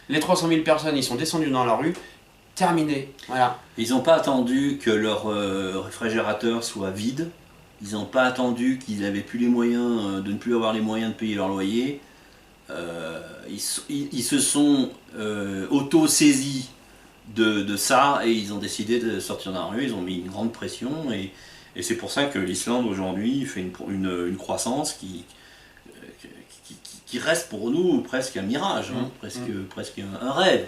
Les 300 000 personnes, ils sont descendus dans la rue. Terminé. Voilà. Ils n'ont pas attendu que leur réfrigérateur soit vide. Ils n'ont pas attendu qu'ils n'avaient plus les moyens, de ne plus avoir les moyens de payer leur loyer. Ils se sont auto-saisis de ça et ils ont décidé de sortir dans la rue. Ils ont mis une grande pression et c'est pour ça que l'Islande aujourd'hui fait une croissance qui reste pour nous presque un mirage, hein, presque un rêve.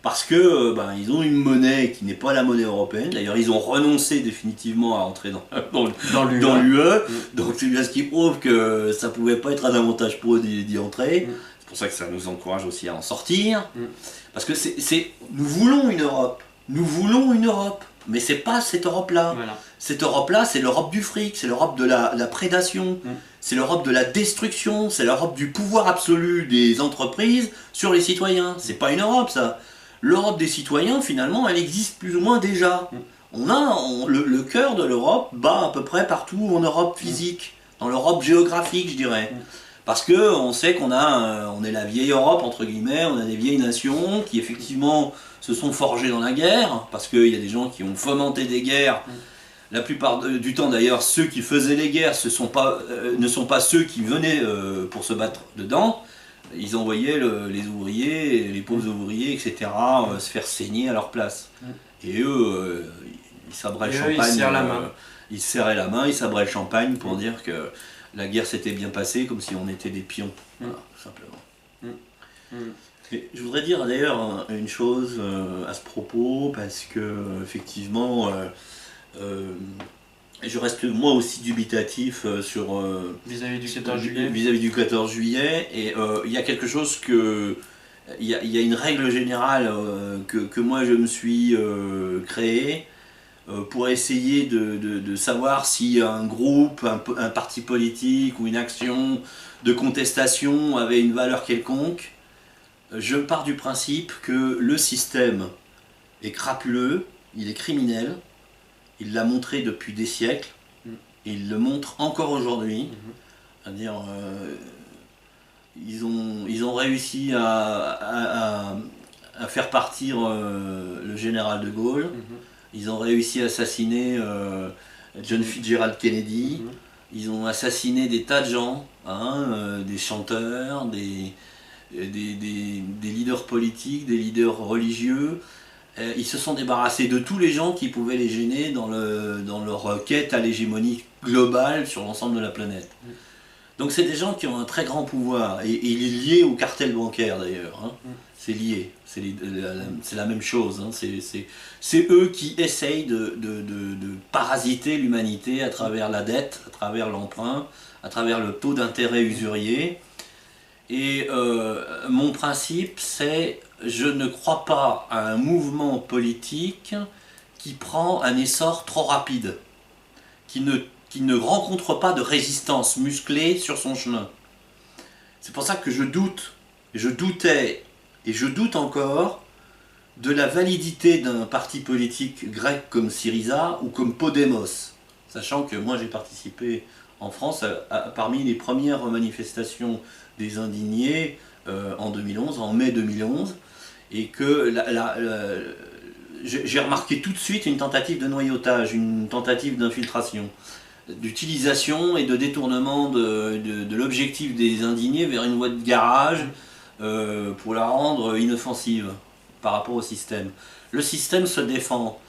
Parce que ils ont une monnaie qui n'est pas la monnaie européenne. D'ailleurs, ils ont renoncé définitivement à entrer dans l'UE. Donc c'est bien ce qui prouve que ça ne pouvait pas être un avantage pour eux d'y entrer. C'est pour ça que ça nous encourage aussi à en sortir. Parce que nous voulons une Europe. Nous voulons une Europe. Mais c'est pas cette Europe-là. Voilà. Cette Europe-là, c'est l'Europe du fric, c'est l'Europe de la prédation, c'est l'Europe de la destruction, c'est l'Europe du pouvoir absolu des entreprises sur les citoyens. C'est pas une Europe, ça. L'Europe des citoyens, finalement, elle existe plus ou moins déjà. Le cœur de l'Europe bat à peu près partout en Europe physique, dans l'Europe géographique, je dirais. Parce qu'on sait on est la vieille Europe, entre guillemets, on a des vieilles nations qui, effectivement, se sont forgées dans la guerre, parce qu'il y a des gens qui ont fomenté des guerres. La plupart du temps, d'ailleurs, ceux qui faisaient les guerres ne sont pas ceux qui venaient pour se battre dedans. Ils envoyaient les ouvriers, les pauvres ouvriers, etc., se faire saigner à leur place. Et eux, ils sabraient le champagne. Ils se serraient la main, ils sabraient le champagne pour dire que la guerre s'était bien passée, comme si on était des pions, voilà, tout simplement. Et je voudrais dire d'ailleurs une chose à ce propos, parce que effectivement, je reste moi aussi dubitatif sur vis-à-vis du 14 juillet. Vis-à-vis du 14 juillet, et il y a quelque chose il y a une règle générale que moi je me suis créée pour essayer de savoir si un groupe, un parti politique ou une action de contestation avait une valeur quelconque. Je pars du principe que le système est crapuleux, il est criminel, il l'a montré depuis des siècles, et il le montre encore aujourd'hui. C'est-à-dire, ils ont réussi à faire partir le général de Gaulle, ils ont réussi à assassiner John Fitzgerald Kennedy, ils ont assassiné des tas de gens, des chanteurs, des leaders politiques, des leaders religieux. Ils se sont débarrassés de tous les gens qui pouvaient les gêner dans leur quête à l'hégémonie globale sur l'ensemble de la planète. Donc c'est des gens qui ont un très grand pouvoir, et il est lié au cartel bancaire d'ailleurs. C'est lié, c'est la même chose. C'est eux qui essayent de parasiter l'humanité à travers la dette, à travers l'emprunt, à travers le taux d'intérêt usurier. Et mon principe, c'est je ne crois pas à un mouvement politique qui prend un essor trop rapide, qui ne rencontre pas de résistance musclée sur son chemin. C'est pour ça que je doutais, et je doute encore, de la validité d'un parti politique grec comme Syriza ou comme Podemos, sachant que moi j'ai participé en France parmi les premières manifestations des indignés en 2011, en mai 2011, et que j'ai remarqué tout de suite une tentative de noyautage, une tentative d'infiltration, d'utilisation et de détournement de l'objectif des indignés vers une voie de garage pour la rendre inoffensive par rapport au système. Le système se défend,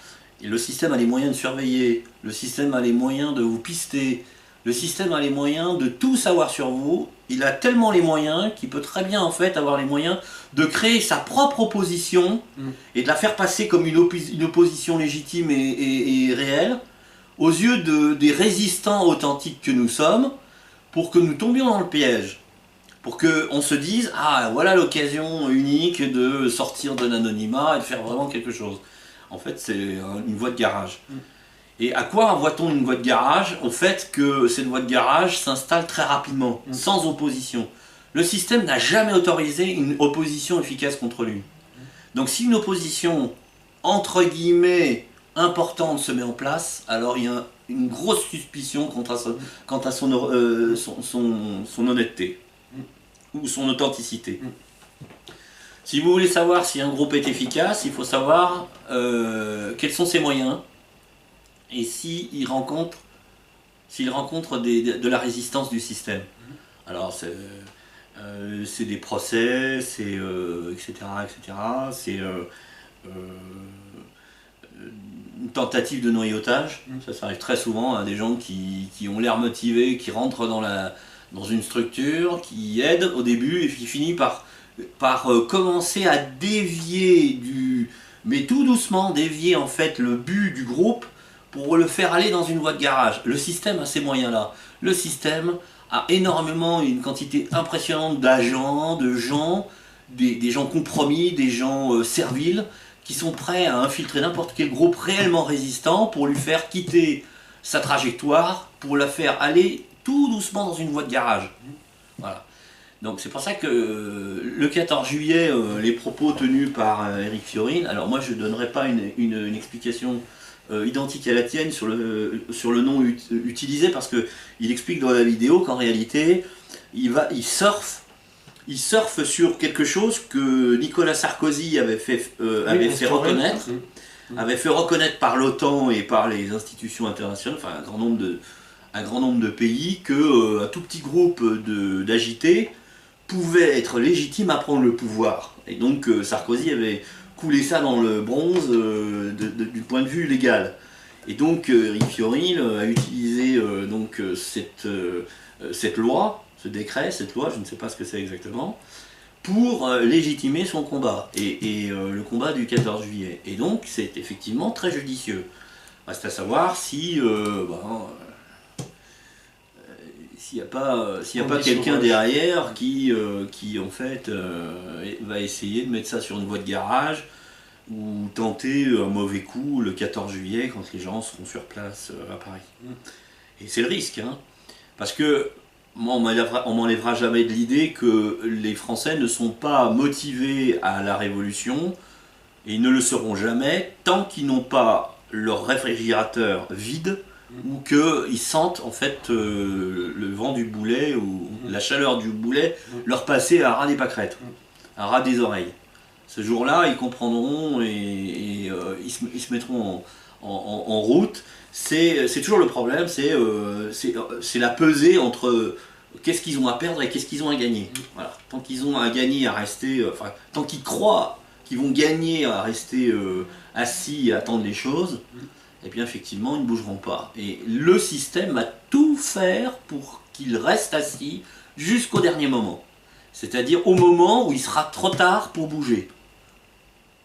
et le système a les moyens de surveiller, le système a les moyens de vous pister, le système a les moyens de tout savoir sur vous. Il a tellement les moyens qu'il peut très bien en fait avoir les moyens de créer sa propre opposition et de la faire passer comme une opposition légitime et réelle aux yeux des résistants authentiques que nous sommes, pour que nous tombions dans le piège, pour qu'on se dise « Ah, voilà l'occasion unique de sortir de l'anonymat et de faire vraiment quelque chose ». En fait, c'est une voie de garage. Et à quoi voit-on une voie de garage? Au fait que cette voie de garage s'installe très rapidement, sans opposition. Le système n'a jamais autorisé une opposition efficace contre lui. Donc si une opposition, entre guillemets, importante se met en place, alors il y a une grosse suspicion quant à son honnêteté, ou son authenticité. Si vous voulez savoir si un groupe est efficace, il faut savoir quels sont ses moyens et s'il rencontre, de la résistance du système. Alors c'est des procès, c'est etc. etc. C'est une tentative de noyautage. Ça arrive très souvent à des gens qui ont l'air motivés, qui rentrent dans une structure, qui aident au début et qui finit par commencer à dévier mais tout doucement dévier en fait le but du groupe pour le faire aller dans une voie de garage. Le système a ces moyens-là. Le système a énormément, une quantité impressionnante d'agents, de gens, des gens compromis, des gens serviles, qui sont prêts à infiltrer n'importe quel groupe réellement résistant pour lui faire quitter sa trajectoire, pour la faire aller tout doucement dans une voie de garage. Voilà. Donc c'est pour ça que le 14 juillet, les propos tenus par Éric Fiorin, alors moi je ne donnerai pas une explication identique à la tienne sur le nom utilisé, parce qu'il explique dans la vidéo qu'en réalité il surfe sur quelque chose que Nicolas Sarkozy avait fait reconnaître, avait fait reconnaître par l'OTAN et par les institutions internationales, enfin un grand nombre de pays, qu'un tout petit groupe d'agités pouvait être légitime à prendre le pouvoir. Et donc Sarkozy avait coulé ça dans le bronze du point de vue légal. Et donc Éric Fiorin a utilisé cette loi, ce décret, cette loi, je ne sais pas ce que c'est exactement, pour légitimer son combat, et le combat du 14 juillet. Et donc c'est effectivement très judicieux. Reste à savoir si s'il n'y a pas quelqu'un derrière qui en fait va essayer de mettre ça sur une voie de garage ou tenter un mauvais coup le 14 juillet quand les gens seront sur place à Paris. Et c'est le risque, hein, parce que moi, on m'enlèvera jamais de l'idée que les Français ne sont pas motivés à la révolution, et ils ne le seront jamais tant qu'ils n'ont pas leur réfrigérateur vide, ou qu'ils sentent en fait le vent du boulet ou la chaleur du boulet leur passer à ras des pâquerettes, à ras des oreilles. Ce jour-là, ils comprendront et ils se mettront en route. C'est toujours le problème, c'est la pesée entre qu'est-ce qu'ils ont à perdre et qu'est-ce qu'ils ont à gagner. Voilà. Tant qu'ils ont à gagner à rester, tant qu'ils croient qu'ils vont gagner à rester assis et attendre les choses, et bien effectivement ils ne bougeront pas. Et le système va tout faire pour qu'ils restent assis jusqu'au dernier moment. C'est-à-dire au moment où il sera trop tard pour bouger.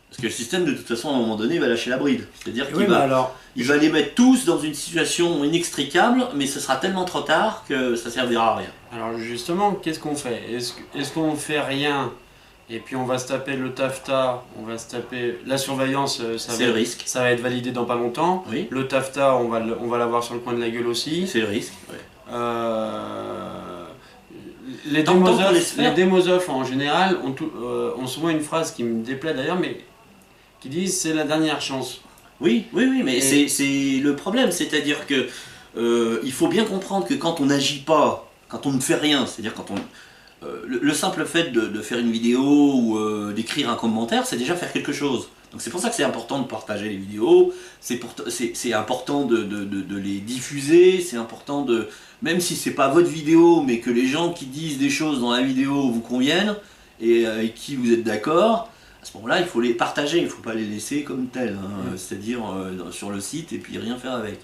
Parce que le système, de toute façon, à un moment donné, va lâcher la bride. C'est-à-dire qu'il va les mettre tous dans une situation inextricable, mais ce sera tellement trop tard que ça ne servira à rien. Alors justement, qu'est-ce qu'on fait? Est-ce qu'on fait rien et puis on va se taper le TAFTA, on va se taper la surveillance, c'est le risque. Ça va être validé dans pas longtemps. Oui. Le TAFTA, on va l'avoir sur le coin de la gueule aussi. C'est le risque. Ouais. Les démosophes en général ont souvent une phrase qui me déplaît d'ailleurs, mais qui disent c'est la dernière chance. Oui, mais c'est le problème, c'est-à-dire que il faut bien comprendre que quand on n'agit pas, quand on ne fait rien, c'est-à-dire quand le simple fait de faire une vidéo ou d'écrire un commentaire, c'est déjà faire quelque chose. Donc c'est pour ça que c'est important de partager les vidéos, c'est important de les diffuser, c'est important même si c'est pas votre vidéo, mais que les gens qui disent des choses dans la vidéo vous conviennent et avec qui vous êtes d'accord, à ce moment-là il faut les partager, il ne faut pas les laisser comme tels, hein, c'est-à-dire sur le site et puis rien faire avec.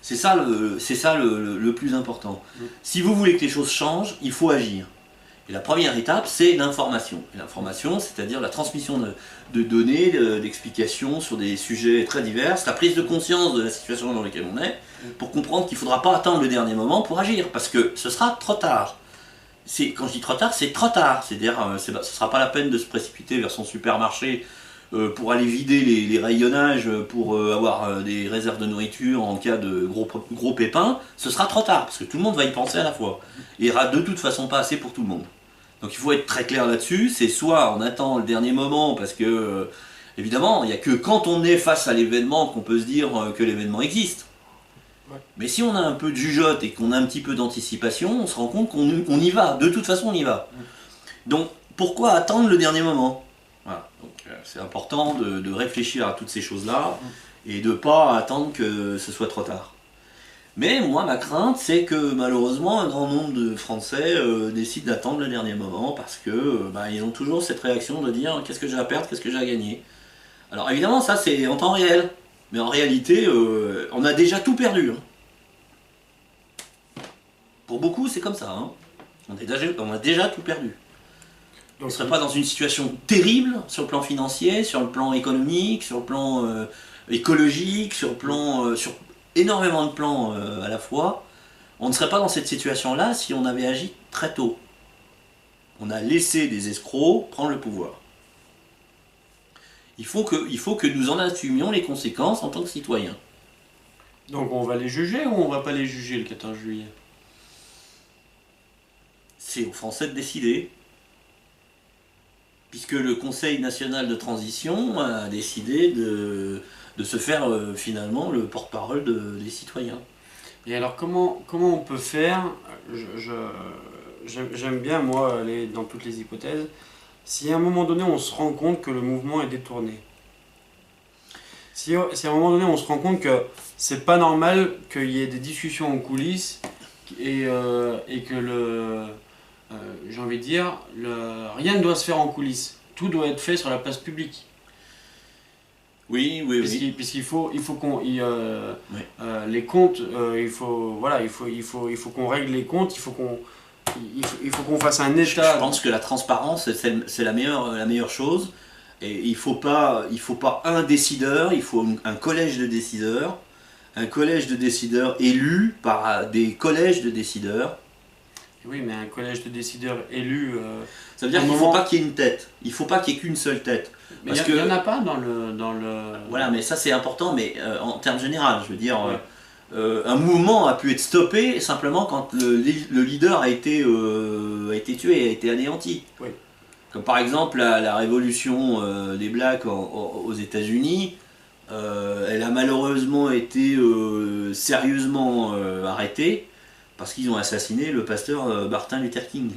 C'est ça le plus important. Si vous voulez que les choses changent, il faut agir. Et la première étape, c'est l'information. Et l'information, c'est-à-dire la transmission de données, d'explications sur des sujets très divers, la prise de conscience de la situation dans laquelle on est, pour comprendre qu'il ne faudra pas attendre le dernier moment pour agir, parce que ce sera trop tard. Quand je dis trop tard, c'est trop tard. C'est-à-dire, ce ne sera pas la peine de se précipiter vers son supermarché pour aller vider les rayonnages, pour avoir des réserves de nourriture en cas de gros pépins. Ce sera trop tard, parce que tout le monde va y penser à la fois. Et il n'y aura de toute façon pas assez pour tout le monde. Donc il faut être très clair là-dessus, c'est soit on attend le dernier moment, parce que, évidemment, il n'y a que quand on est face à l'événement qu'on peut se dire que l'événement existe. Ouais. Mais si on a un peu de jugeote et qu'on a un petit peu d'anticipation, on se rend compte qu'on y va, de toute façon on y va. Donc pourquoi attendre le dernier moment? Voilà. Donc c'est important de réfléchir à toutes ces choses-là et de ne pas attendre que ce soit trop tard. Mais moi, ma crainte, c'est que malheureusement, un grand nombre de Français décident d'attendre le dernier moment parce que ils ont toujours cette réaction de dire qu'est-ce que j'ai à perdre, qu'est-ce que j'ai à gagner. Alors évidemment, ça c'est en temps réel, mais en réalité, on a déjà tout perdu. Hein. Pour beaucoup, c'est comme ça. Hein. On a déjà tout perdu. On ne serait pas dans une situation terrible sur le plan financier, sur le plan économique, sur le plan écologique, sur énormément de plans à la fois. On ne serait pas dans cette situation-là si on avait agi très tôt. On a laissé des escrocs prendre le pouvoir. Il faut que nous en assumions les conséquences en tant que citoyens. Donc on va les juger ou on va pas les juger le 14 juillet? C'est aux Français de décider. Puisque le Conseil national de transition a décidé de se faire finalement le porte-parole des citoyens. Et alors comment on peut faire? J'aime bien moi aller dans toutes les hypothèses. Si à un moment donné on se rend compte que le mouvement est détourné, si à un moment donné on se rend compte que c'est pas normal qu'il y ait des discussions en coulisses et que j'ai envie de dire, rien ne doit se faire en coulisses, tout doit être fait sur la place publique. Oui. Puisqu'il faut qu'on Oui. les comptes, il faut qu'on règle les comptes, il faut qu'on fasse un état. Je pense que la transparence c'est la meilleure chose. Et il faut pas un décideur, il faut un collège de décideurs élus par des collèges de décideurs. Oui, mais un collège de décideurs élus. Ça veut dire qu'il ne faut pas qu'il y ait une tête. Il ne faut pas qu'il y ait qu'une seule tête. Mais il n'y en a pas dans le. Voilà, mais ça c'est important, mais en termes généraux, je veux dire, Ouais. un mouvement a pu être stoppé simplement quand le leader a été tué, a été anéanti. Oui. Comme par exemple la révolution des Blacks aux États-Unis, elle a malheureusement été sérieusement arrêtée parce qu'ils ont assassiné le pasteur Martin Luther King.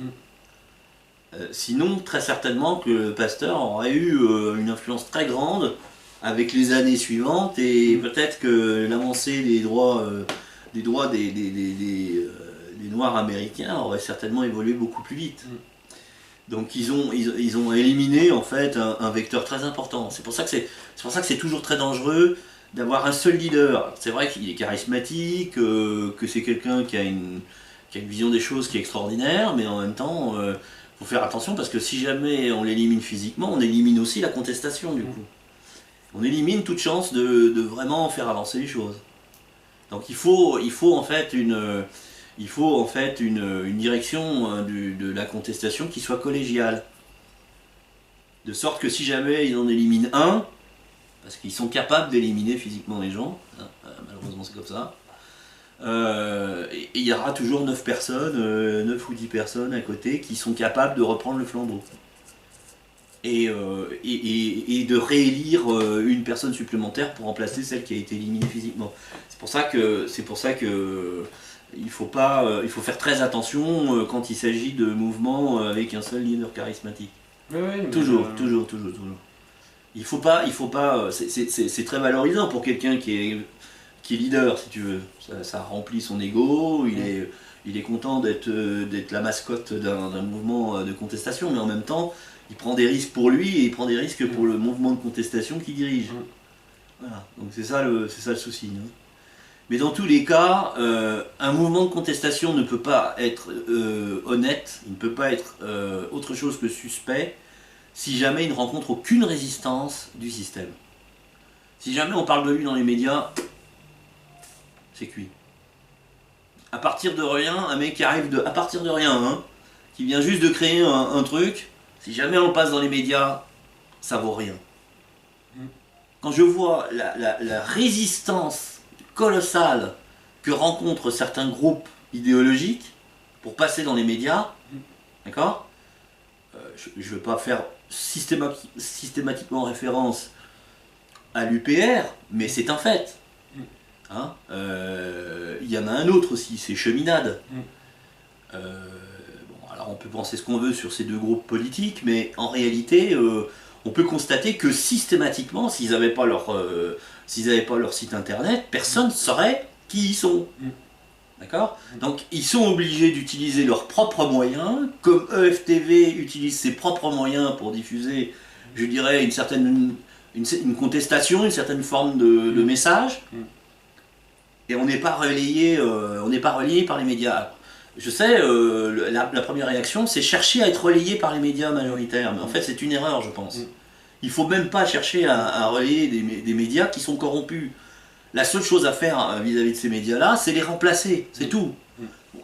Sinon, très certainement que le pasteur aurait eu une influence très grande avec les années suivantes et peut-être que l'avancée des droits des Noirs américains aurait certainement évolué beaucoup plus vite. Donc ils ont éliminé en fait un vecteur très important. C'est pour ça que c'est toujours très dangereux d'avoir un seul leader. C'est vrai qu'il est charismatique, que c'est quelqu'un qui a une vision des choses qui est extraordinaire, mais en même temps, faut faire attention parce que si jamais on l'élimine physiquement, on élimine aussi la contestation du coup. On élimine toute chance de vraiment faire avancer les choses. Donc il faut en fait une direction de la contestation qui soit collégiale. De sorte que si jamais ils en éliminent un, parce qu'ils sont capables d'éliminer physiquement les gens, malheureusement c'est comme ça, il y aura toujours 9 personnes, 9 ou 10 personnes à côté qui sont capables de reprendre le flambeau. Et de réélire une personne supplémentaire pour remplacer celle qui a été éliminée physiquement. C'est pour ça que il faut faire très attention quand il s'agit de mouvements avec un seul leader charismatique. Oui, Toujours. Il faut pas. C'est très valorisant pour quelqu'un qui est leader, si tu veux. Ça remplit son ego. Il est content d'être la mascotte d'un mouvement de contestation, mais en même temps, il prend des risques pour lui et il prend des risques pour le mouvement de contestation qu'il dirige. Voilà. Donc c'est ça le souci. Hein. Mais dans tous les cas, un mouvement de contestation ne peut pas être honnête, il ne peut pas être autre chose que suspect, si jamais il ne rencontre aucune résistance du système. Si jamais on parle de lui dans les médias, c'est cuit. À partir de rien, un mec qui arrive à partir de rien, hein, qui vient juste de créer un truc, si jamais on le passe dans les médias, ça vaut rien. Quand je vois la résistance colossale que rencontrent certains groupes idéologiques pour passer dans les médias, d'accord ? Je ne veux pas faire systématiquement référence à l'UPR, mais c'est un fait. Hein, y en a un autre aussi, c'est Cheminade. Alors on peut penser ce qu'on veut sur ces deux groupes politiques, mais en réalité, on peut constater que systématiquement, s'ils n'avaient pas leur site internet, personne ne saurait qui ils sont. D'accord? Donc ils sont obligés d'utiliser leurs propres moyens, comme EFTV utilise ses propres moyens pour diffuser, je dirais, une contestation, une certaine forme de message, et on n'est pas relayé par les médias. Alors, je sais, la première réaction, c'est chercher à être relayé par les médias majoritaires, mais en fait c'est une erreur, je pense. Il ne faut même pas chercher à relayer des médias qui sont corrompus. La seule chose à faire vis-à-vis de ces médias-là, c'est les remplacer, c'est tout.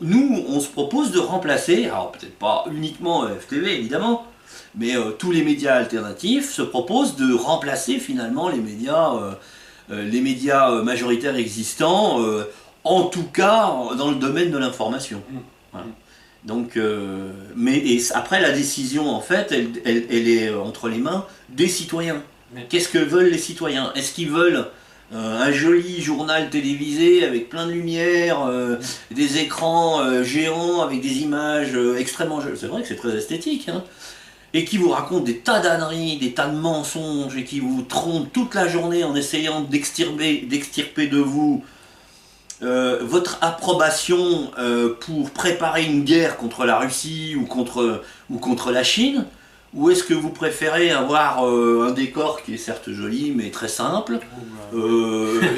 Nous, on se propose de remplacer, alors peut-être pas uniquement FTV évidemment, mais tous les médias alternatifs se proposent de remplacer finalement les médias majoritaires existants, en tout cas dans le domaine de l'information. Voilà. Donc, après la décision en fait, elle est entre les mains des citoyens. Qu'est-ce que veulent les citoyens? Est-ce qu'ils veulent un joli journal télévisé avec plein de lumière, des écrans géants avec des images extrêmement jolies? C'est vrai que c'est très esthétique, hein, et qui vous raconte des tas d'âneries, des tas de mensonges, et qui vous trompe toute la journée en essayant d'extirper de vous votre approbation pour préparer une guerre contre la Russie ou contre la Chine? Ou est-ce que vous préférez avoir un décor qui est certes joli mais très simple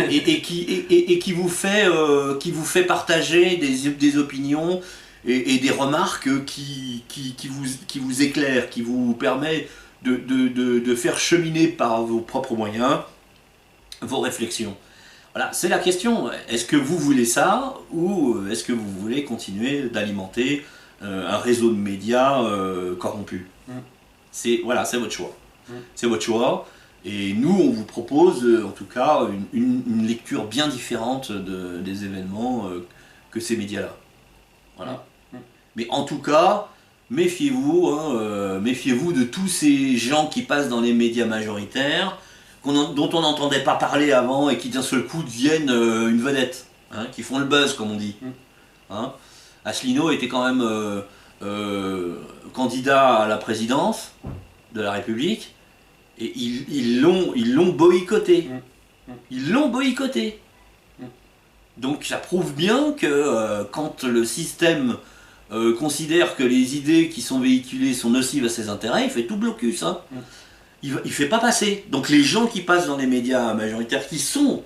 et qui vous fait partager des opinions et des remarques qui vous éclairent, qui vous permet de faire cheminer par vos propres moyens vos réflexions? Voilà, c'est la question. Est-ce que vous voulez ça ou est-ce que vous voulez continuer d'alimenter un réseau de médias corrompus? C'est votre choix. C'est votre choix. Et nous, on vous propose, en tout cas, une lecture bien différente des événements que ces médias-là. Voilà. Mais en tout cas, méfiez-vous, hein, méfiez-vous de tous ces gens qui passent dans les médias majoritaires, dont on n'entendait pas parler avant et qui d'un seul coup deviennent une vedette, hein, qui font le buzz, comme on dit. Hein. Asselineau était quand même candidat à la présidence de la République et ils l'ont boycotté. Ils l'ont boycotté. Donc ça prouve bien que quand le système considère que les idées qui sont véhiculées sont nocives à ses intérêts, il fait tout blocus. Hein. Il ne fait pas passer. Donc les gens qui passent dans les médias majoritaires, qui sont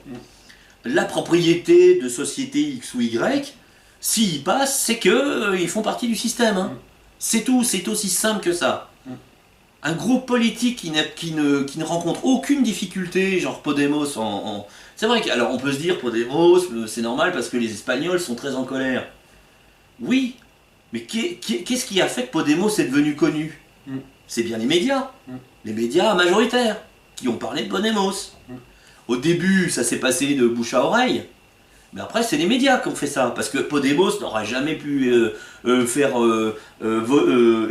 la propriété de sociétés X ou Y, s'ils passent, c'est qu'ils font partie du système. Hein. C'est tout, c'est aussi simple que ça. Un groupe politique qui ne rencontre aucune difficulté, genre Podemos C'est vrai qu'alors on peut se dire Podemos, c'est normal parce que les Espagnols sont très en colère. Oui, mais qu'est-ce qui a fait que Podemos est devenu connu? C'est bien les médias majoritaires, qui ont parlé de Podemos. Au début, ça s'est passé de bouche à oreille. Mais après, c'est les médias qui ont fait ça, parce que Podemos n'aura jamais pu faire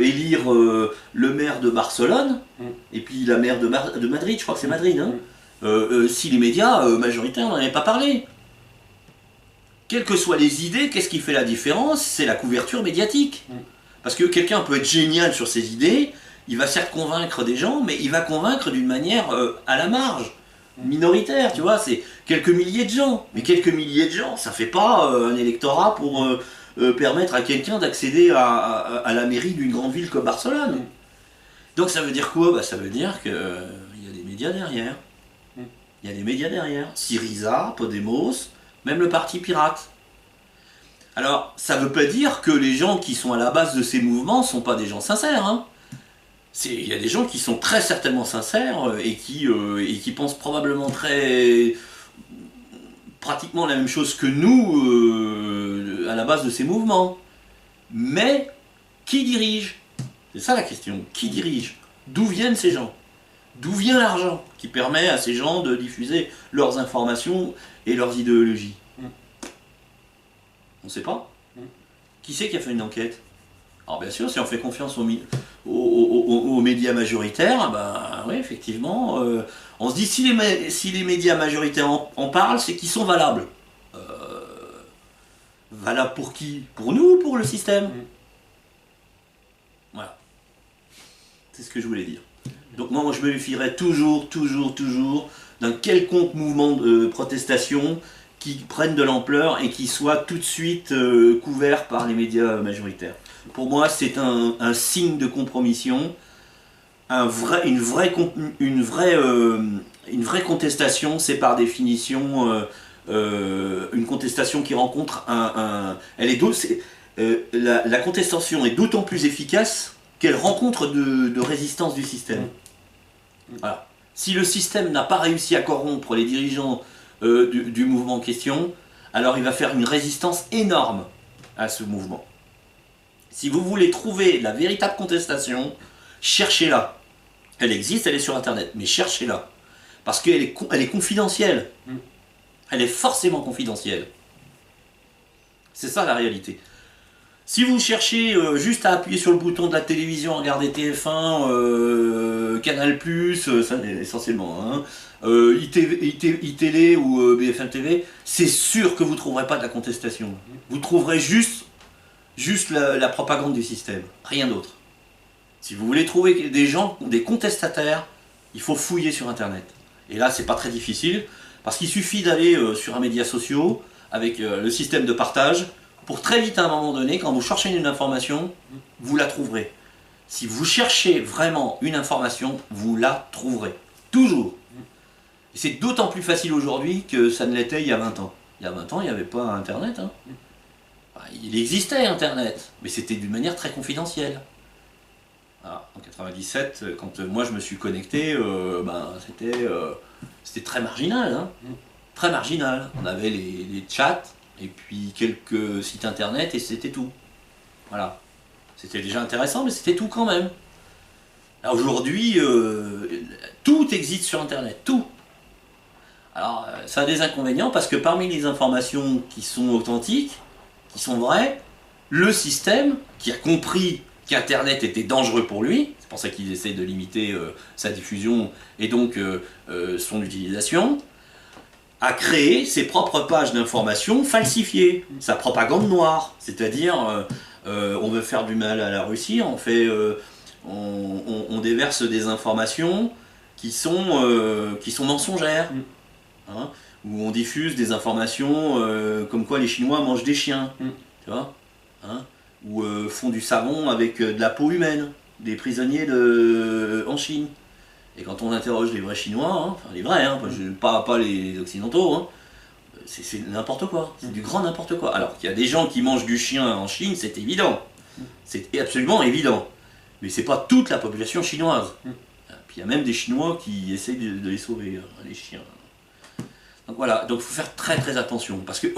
élire le maire de Barcelone, et puis la maire de Madrid, je crois que c'est Madrid, hein, si les médias majoritaires n'en avaient pas parlé. Quelles que soient les idées, qu'est-ce qui fait la différence? C'est la couverture médiatique. Parce que quelqu'un peut être génial sur ses idées, il va certes convaincre des gens, mais il va convaincre d'une manière à la marge. Minoritaire, tu vois, c'est quelques milliers de gens. Mais quelques milliers de gens, ça fait pas un électorat pour permettre à quelqu'un d'accéder à la mairie d'une grande ville comme Barcelone. Donc ça veut dire quoi? Bah, ça veut dire qu'il y a des médias derrière. Il y a des médias derrière. Syriza, Podemos, même le Parti Pirate. Alors, ça veut pas dire que les gens qui sont à la base de ces mouvements sont pas des gens sincères, hein. Il y a des gens qui sont très certainement sincères et qui pensent probablement pratiquement la même chose que nous à la base de ces mouvements. Mais qui dirige? C'est ça la question. Qui dirige? D'où viennent ces gens? D'où vient l'argent qui permet à ces gens de diffuser leurs informations et leurs idéologies? On ne sait pas. Qui c'est qui a fait une enquête? Alors bien sûr, si on fait confiance aux médias majoritaires, ben oui, effectivement, on se dit si les médias majoritaires en parlent, c'est qu'ils sont valables. Valables pour qui? Pour nous ou pour le système? Voilà. C'est ce que je voulais dire. Donc moi je me méfierais toujours d'un quelconque mouvement de protestation qui prenne de l'ampleur et qui soit tout de suite couvert par les médias majoritaires. Pour moi, c'est un signe de compromission, une vraie contestation, c'est par définition une contestation qui rencontre la contestation est d'autant plus efficace qu'elle rencontre de résistance du système. Voilà. Si le système n'a pas réussi à corrompre les dirigeants du mouvement en question, alors il va faire une résistance énorme à ce mouvement. Si vous voulez trouver la véritable contestation, cherchez-la. Elle existe, elle est sur Internet, mais cherchez-la. Parce qu'elle est confidentielle. Elle est forcément confidentielle. C'est ça la réalité. Si vous cherchez juste à appuyer sur le bouton de la télévision, regarder TF1, Canal+, ça essentiellement, hein, iTélé ou BFM TV, c'est sûr que vous ne trouverez pas de la contestation. Vous trouverez juste la propagande du système, rien d'autre. Si vous voulez trouver des gens, des contestataires, il faut fouiller sur Internet. Et là, c'est pas très difficile, parce qu'il suffit d'aller sur un média social avec le système de partage, pour très vite à un moment donné, quand vous cherchez une information, vous la trouverez. Si vous cherchez vraiment une information, vous la trouverez. Toujours. Et c'est d'autant plus facile aujourd'hui que ça ne l'était il y a 20 ans. Il y a 20 ans, il n'y avait pas Internet. Hein. Il existait Internet, mais c'était d'une manière très confidentielle. Voilà. En 97, quand moi je me suis connecté, c'était très marginal. Hein. Très marginal. On avait les chats, et puis quelques sites internet, et c'était tout. Voilà. C'était déjà intéressant, mais c'était tout quand même. Aujourd'hui, tout existe sur Internet, tout. Alors, ça a des inconvénients, parce que parmi les informations qui sont authentiques, qui sont vraies, le système, qui a compris qu'Internet était dangereux pour lui, c'est pour ça qu'il essaie de limiter sa diffusion et donc son utilisation, a créé ses propres pages d'information falsifiées, sa propagande noire, c'est-à-dire on veut faire du mal à la Russie, on déverse des informations qui sont mensongères, hein, où on diffuse des informations comme quoi les Chinois mangent des chiens, tu vois, hein, ou font du savon avec de la peau humaine, des prisonniers en Chine. Et quand on interroge les vrais Chinois, hein, enfin les vrais, hein, pas les occidentaux, hein, c'est n'importe quoi, c'est du grand n'importe quoi. Alors qu'il y a des gens qui mangent du chien en Chine, c'est évident, c'est absolument évident, mais c'est pas toute la population chinoise. Puis il y a même des Chinois qui essayent de les sauver, les chiens. Donc voilà, donc il faut faire très très attention, parce que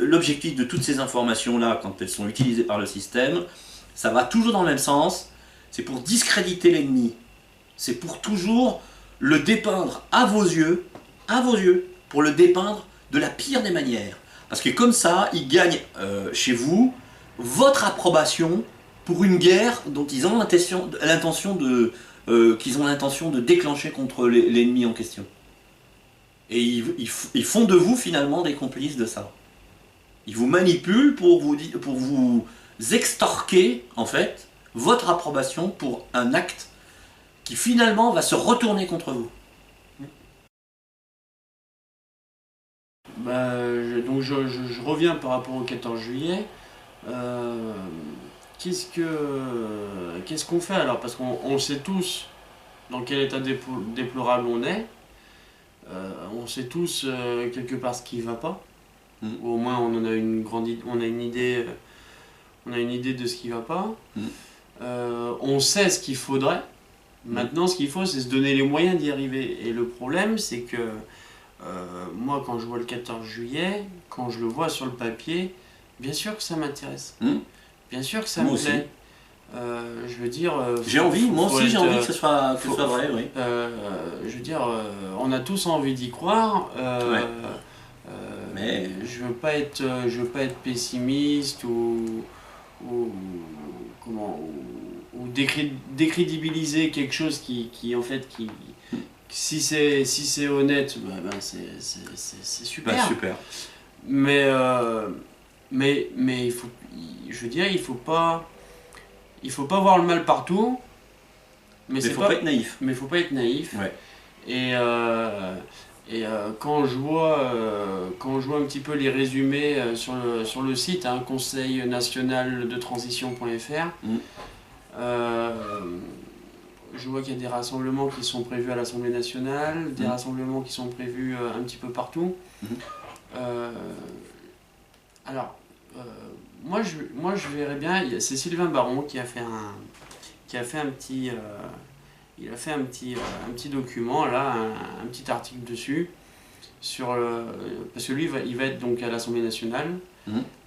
l'objectif de toutes ces informations-là, quand elles sont utilisées par le système, ça va toujours dans le même sens, c'est pour discréditer l'ennemi. C'est pour toujours le dépeindre à vos yeux, pour le dépeindre de la pire des manières. Parce que comme ça, ils gagnent chez vous votre approbation pour une guerre dont ils ont l'intention de déclencher contre l'ennemi en question. Et ils font de vous finalement des complices de ça. Ils vous manipulent pour vous extorquer en fait votre approbation pour un acte qui finalement va se retourner contre vous. Donc je reviens par rapport au 14 juillet. Qu'est-ce qu'on fait alors? Parce qu'on sait tous dans quel état déplorable on est. On sait tous quelque part ce qui ne va pas. Ou au moins on a une idée de ce qui ne va pas. On sait ce qu'il faudrait. Maintenant, ce qu'il faut, c'est se donner les moyens d'y arriver. Et le problème, c'est que moi, quand je vois le 14 juillet, quand je le vois sur le papier, bien sûr que ça m'intéresse. Bien sûr que ça me plaît. Je veux dire... j'ai envie, moi aussi j'ai envie que ce soit vrai, oui. Je veux dire, on a tous envie d'y croire. Mais je veux pas être pessimiste ou décrédibiliser quelque chose qui en fait si c'est honnête, c'est super. Super. Mais il faut, je veux dire, il faut pas voir le mal partout. Mais faut pas être naïf. Mais faut pas être naïf. Ouais. Et, quand je vois un petit peu les résumés sur le site, hein, conseil national de transition.fr, je vois qu'il y a des rassemblements qui sont prévus à l'Assemblée nationale, des rassemblements qui sont prévus un petit peu partout. Alors, moi je verrais bien, c'est Sylvain Baron qui a fait un petit un petit document là, un petit article dessus sur parce que lui il va être donc à l'Assemblée nationale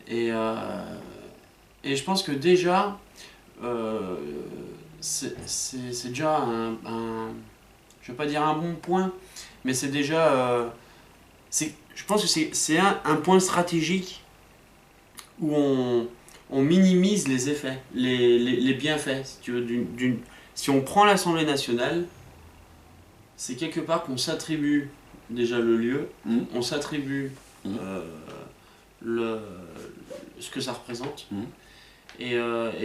et je pense que déjà c'est déjà je vais pas dire un bon point, mais c'est déjà je pense que c'est un point stratégique où on minimise les effets, les bienfaits, si tu veux, si on prend l'Assemblée nationale, c'est quelque part qu'on s'attribue déjà le lieu, on s'attribue ce que ça représente, et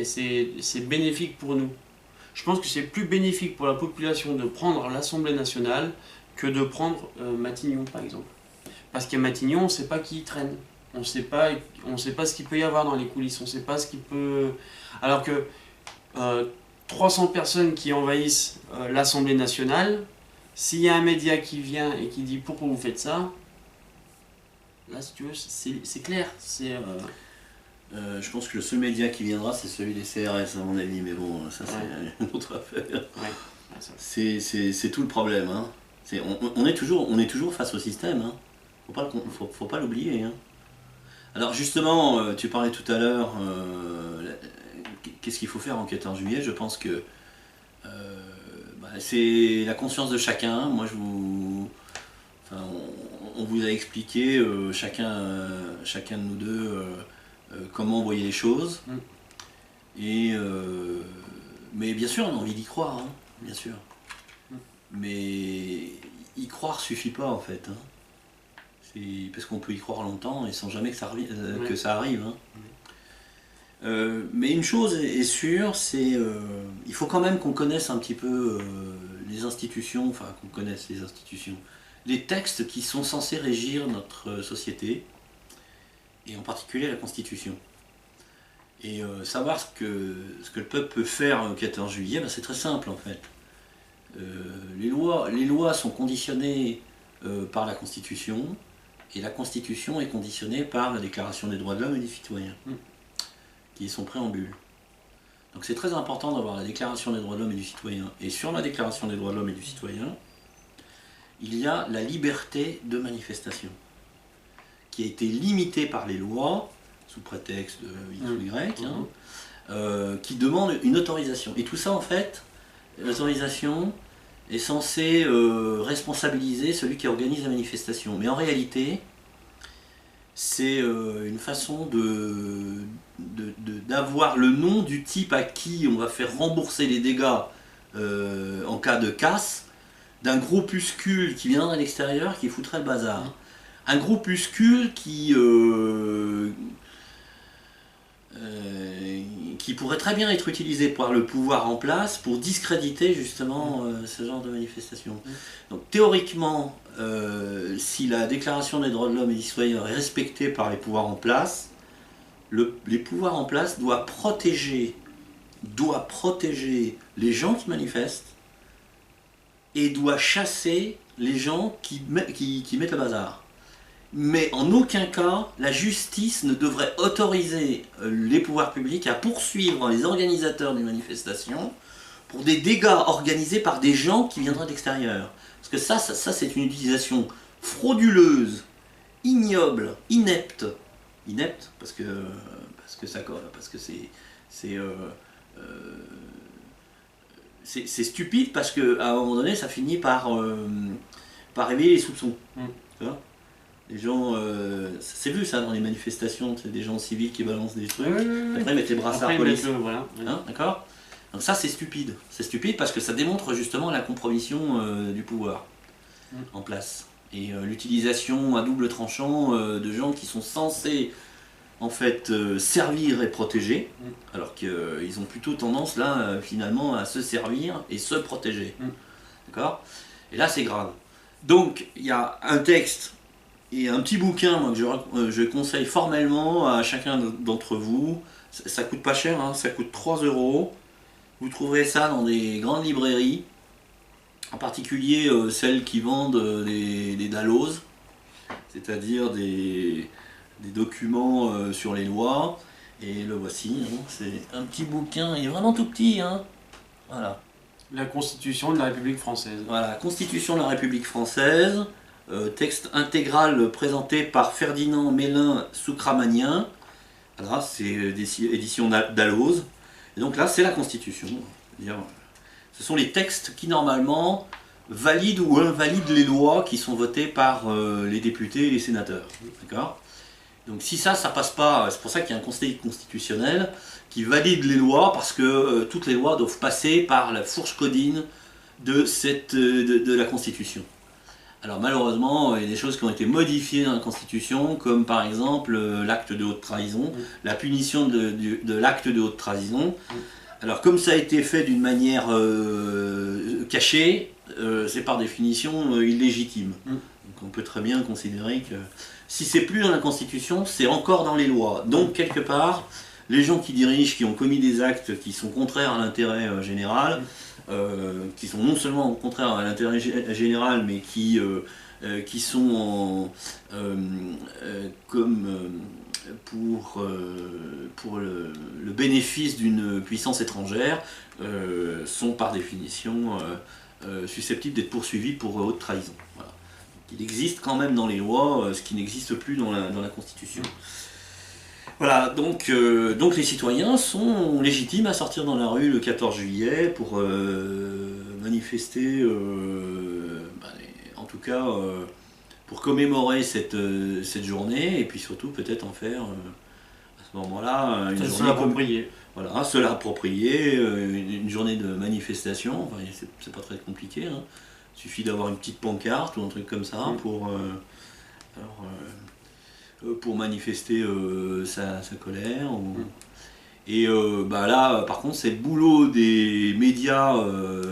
c'est bénéfique pour nous. Je pense que c'est plus bénéfique pour la population de prendre l'Assemblée nationale que de prendre Matignon, par exemple. Parce qu'à Matignon, on ne sait pas qui y traîne. On ne sait pas ce qu'il peut y avoir dans les coulisses. On ne sait pas ce qu'il peut... Alors que 300 personnes qui envahissent l'Assemblée nationale, s'il y a un média qui vient et qui dit « Pourquoi vous faites ça ?», là, si tu veux, c'est clair. Je pense que le seul média qui viendra, c'est celui des CRS, à mon avis. Mais bon, ça, c'est une autre affaire. C'est tout le problème. Hein. On est toujours face au système. Hein. Faut pas l'oublier. Hein. Alors justement, tu parlais tout à l'heure, qu'est-ce qu'il faut faire en 14 juillet? Je pense que c'est la conscience de chacun. Moi, on vous a expliqué, chacun de nous deux, comment on voyait les choses. Et, mais bien sûr, on a envie d'y croire, hein, bien sûr. Mais y croire suffit pas en fait. Hein. Parce qu'on peut y croire longtemps et sans jamais que ça arrive. Hein. Mais une chose est sûre, c'est il faut quand même qu'on connaisse un petit peu les institutions, enfin qu'on connaisse les institutions, les textes qui sont censés régir notre société, et en particulier la Constitution. Et savoir ce que le peuple peut faire le 14 juillet, c'est très simple en fait. Les lois sont conditionnées par la Constitution, et la Constitution est conditionnée par la Déclaration des droits de l'homme et du citoyen, qui est son préambule. Donc c'est très important d'avoir la Déclaration des droits de l'homme et du citoyen. Et sur la Déclaration des droits de l'homme et du citoyen, il y a la liberté de manifestation, qui a été limitée par les lois, sous prétexte de X ou Y, qui demande une autorisation. Et tout ça, en fait, l'autorisation est censée responsabiliser celui qui organise la manifestation. Mais en réalité, c'est une façon d'avoir le nom du type à qui on va faire rembourser les dégâts en cas de casse, d'un groupuscule qui vient de l'extérieur qui foutrait le bazar. Un groupuscule qui pourrait très bien être utilisé par le pouvoir en place pour discréditer justement ce genre de manifestation. Donc théoriquement, si la Déclaration des droits de l'homme et du citoyen est respectée par les pouvoirs en place, les pouvoirs en place doivent protéger les gens qui manifestent et doivent chasser les gens qui mettent le bazar. Mais en aucun cas, la justice ne devrait autoriser les pouvoirs publics à poursuivre les organisateurs des manifestations pour des dégâts organisés par des gens qui viendraient d'extérieur. Parce que ça c'est une utilisation frauduleuse, ignoble, inepte. Inepte parce que c'est stupide, parce qu'à un moment donné, ça finit par éveiller les soupçons. Tu vois ? Les gens, c'est vu ça dans les manifestations, c'est des gens civils qui balancent des trucs, après ils mettent les brassards police. Voilà. Hein, d'accord ? Donc ça c'est stupide. C'est stupide parce que ça démontre justement la compromission du pouvoir en place. Et l'utilisation à double tranchant de gens qui sont censés en fait servir et protéger, alors qu'ils ont plutôt tendance là finalement à se servir et se protéger. D'accord ? Et là c'est grave. Donc il y a un texte et un petit bouquin moi, que je conseille formellement à chacun d'entre vous. Ça coûte pas cher, hein, ça coûte 3 euros. Vous trouverez ça dans des grandes librairies, en particulier celles qui vendent des dallos, c'est-à-dire des documents sur les lois. Et le voici, hein, c'est un petit bouquin, il est vraiment tout petit. Hein. Voilà. La Constitution de la République française. Voilà, Constitution de la République française, texte intégral présenté par Ferdinand Mélin Soukramanien. Voilà, c'est édition Dalloz. Et donc là, c'est la Constitution. C'est-à-dire, ce sont les textes qui, normalement, valident ou invalident les lois qui sont votées par les députés et les sénateurs. D'accord ? Donc si ça passe pas, c'est pour ça qu'il y a un conseil constitutionnel qui valide les lois, parce que toutes les lois doivent passer par la fourche codine de la Constitution. Alors malheureusement, il y a des choses qui ont été modifiées dans la Constitution, comme par exemple l'acte de haute trahison, la punition de l'acte de haute trahison. Alors comme ça a été fait d'une manière cachée, c'est par définition illégitime. Donc on peut très bien considérer que si c'est plus dans la Constitution, c'est encore dans les lois. Donc quelque part, les gens qui dirigent, qui ont commis des actes qui sont contraires à l'intérêt général, qui sont non seulement contraires à l'intérêt général, mais qui sont pour le bénéfice d'une puissance étrangère, sont par définition susceptibles d'être poursuivis pour haute trahison. Voilà. Donc, il existe quand même dans les lois ce qui n'existe plus dans la Constitution. Voilà, donc les citoyens sont légitimes à sortir dans la rue le 14 juillet pour manifester, en tout cas pour commémorer cette journée, et puis surtout peut-être en faire à ce moment-là une journée appropriée. Voilà, se l'approprier, une journée de manifestation, enfin, c'est pas très compliqué, hein. Il suffit d'avoir une petite pancarte ou un truc comme ça pour manifester sa colère. Et là, par contre, c'est le boulot des médias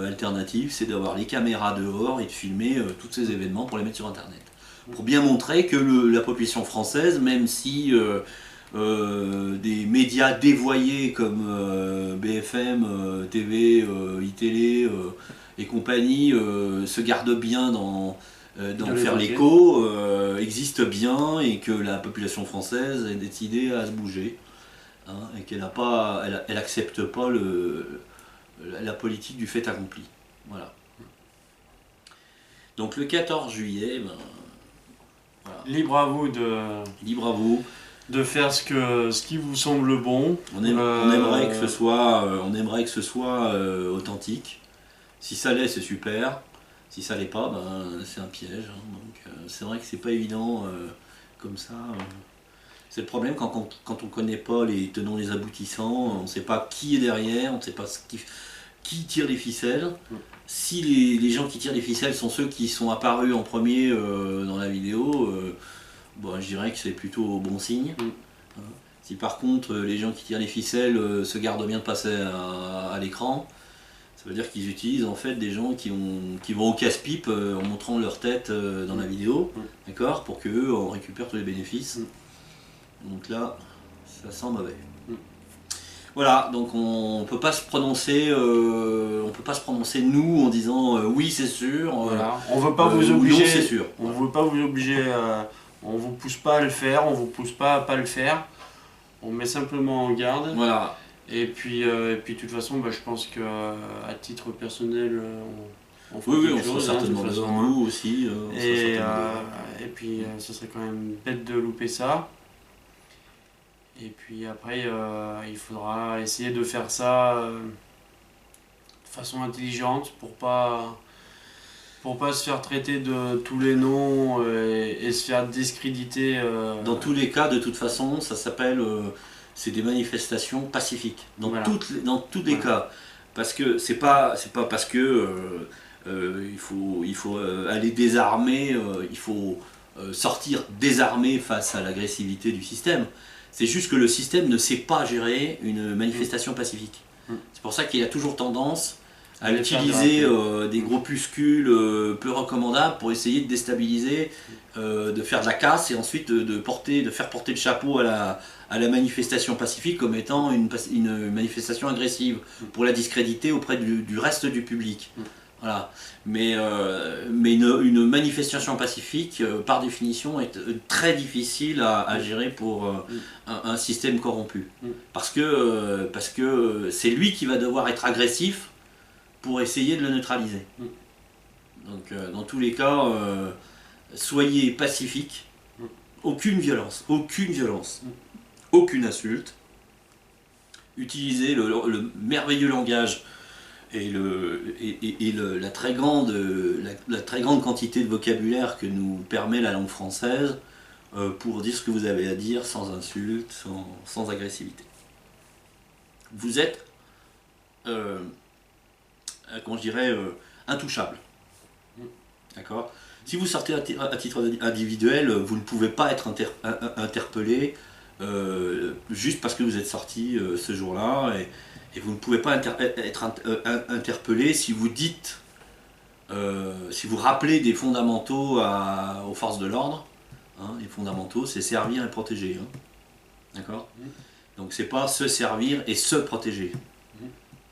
alternatifs, c'est d'avoir les caméras dehors et de filmer tous ces événements pour les mettre sur Internet. Pour bien montrer que la population française, même si des médias dévoyés comme BFM, TV, iTélé et compagnie se gardent bien d'en faire l'écho, existe bien, et que la population française est décidée à se bouger, hein, et qu'elle accepte pas la politique du fait accompli. Voilà. Donc le 14 juillet, voilà. Libre à vous de faire ce qui vous semble bon. On aimerait que ce soit authentique. Si ça l'est, c'est super. Si ça l'est pas, c'est un piège. Hein. Donc c'est vrai que c'est pas évident comme ça. C'est le problème quand on connaît pas les tenants, les aboutissants, on ne sait pas qui est derrière, on ne sait pas qui tire les ficelles. Si les gens qui tirent les ficelles sont ceux qui sont apparus en premier dans la vidéo, je dirais que c'est plutôt bon signe. Si par contre les gens qui tirent les ficelles se gardent bien de passer à l'écran, ça veut dire qu'ils utilisent en fait des gens qui vont au casse-pipe en montrant leur tête dans la vidéo, d'accord, pour qu'eux en récupèrent tous les bénéfices. Donc là, ça sent mauvais. Voilà, donc on peut pas se prononcer, nous en disant oui c'est sûr. Voilà. On veut pas vous obliger. Non, c'est sûr. On veut pas vous obliger. On vous pousse pas à le faire. On vous pousse pas à pas le faire. On met simplement en garde. Voilà. Et puis de toute façon, je pense que à titre personnel, on fait on quelque sera chose, certainement besoin de nous aussi. Et puis ce serait quand même bête de louper ça. Et puis après, il faudra essayer de faire ça de façon intelligente pour pas se faire traiter de tous les noms et se faire discréditer. Dans tous les cas, de toute façon, ça s'appelle c'est des manifestations pacifiques. Dans tous les cas, parce que c'est pas parce que il faut aller désarmer, il faut sortir désarmé face à l'agressivité du système. C'est juste que le système ne sait pas gérer une manifestation pacifique. C'est pour ça qu'il a toujours tendance à utiliser des groupuscules peu recommandables pour essayer de déstabiliser, de faire de la casse et ensuite de faire porter le chapeau à la manifestation pacifique comme étant une manifestation agressive pour la discréditer auprès du reste du public. Voilà. Mais une manifestation pacifique, par définition, est très difficile à gérer pour un système corrompu. Parce que c'est lui qui va devoir être agressif pour essayer de le neutraliser. Donc dans tous les cas, soyez pacifiques, aucune violence, aucune insulte. Utilisez le merveilleux langage et la très grande quantité de vocabulaire que nous permet la langue française pour dire ce que vous avez à dire sans insulte, sans agressivité. Vous êtes, comment je dirais, intouchable. D'accord ? Si vous sortez à titre individuel, vous ne pouvez pas être interpellé juste parce que vous êtes sorti ce jour-là. Et vous ne pouvez pas être interpellé si vous dites, si vous rappelez des fondamentaux aux forces de l'ordre. Hein, les fondamentaux, c'est servir et protéger. Hein. D'accord ? Donc c'est pas se servir et se protéger.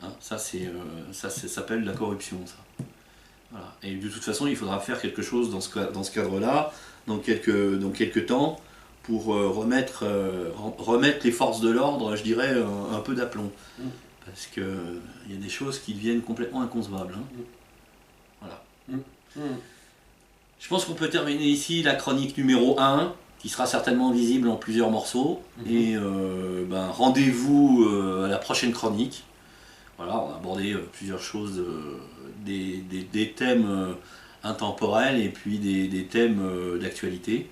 Hein, ça s'appelle la corruption. Ça. Voilà. Et de toute façon, il faudra faire quelque chose dans ce cadre-là, dans quelques temps, pour remettre les forces de l'ordre, je dirais, un peu d'aplomb. Parce qu'il y a des choses qui deviennent complètement inconcevables. Hein. Voilà. Je pense qu'on peut terminer ici la chronique numéro 1, qui sera certainement visible en plusieurs morceaux. Et rendez-vous à la prochaine chronique. Voilà, on a abordé plusieurs choses, des thèmes intemporels et puis des thèmes d'actualité.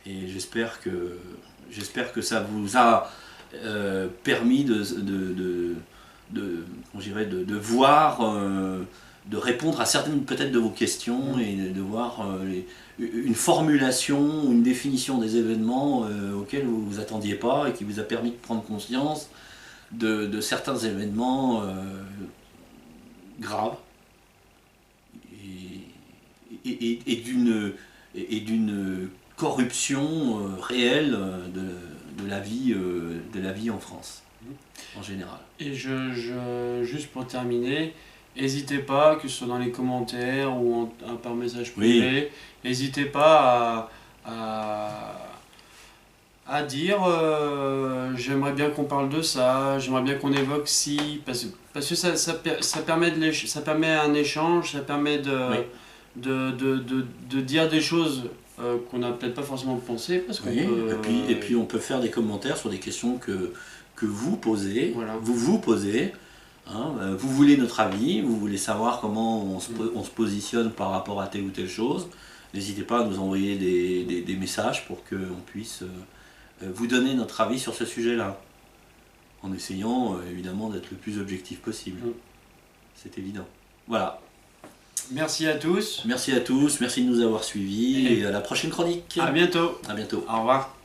Et j'espère que ça vous a permis de voir, de répondre à certaines peut-être de vos questions et de voir une formulation, une définition des événements auxquels vous ne vous attendiez pas et qui vous a permis de prendre conscience de certains événements graves et d'une corruption réelle de la vie en France, en général. Et juste pour terminer, n'hésitez pas, que ce soit dans les commentaires ou par message privé, n'hésitez pas à dire j'aimerais bien qu'on parle de ça, j'aimerais bien qu'on évoque ci, parce que ça permet un échange, ça permet de dire des choses qu'on n'a peut-être pas forcément pensé, parce qu'on et puis on peut faire des commentaires sur des questions que vous posez, voilà. vous posez, hein, vous voulez notre avis, vous voulez savoir comment on se positionne par rapport à telle ou telle chose. N'hésitez pas à nous envoyer des messages pour qu'on puisse vous donner notre avis sur ce sujet-là, en essayant évidemment d'être le plus objectif possible. C'est évident. Voilà. Merci à tous. Merci à tous, merci de nous avoir suivis et à la prochaine chronique. À bientôt. À bientôt. Au revoir.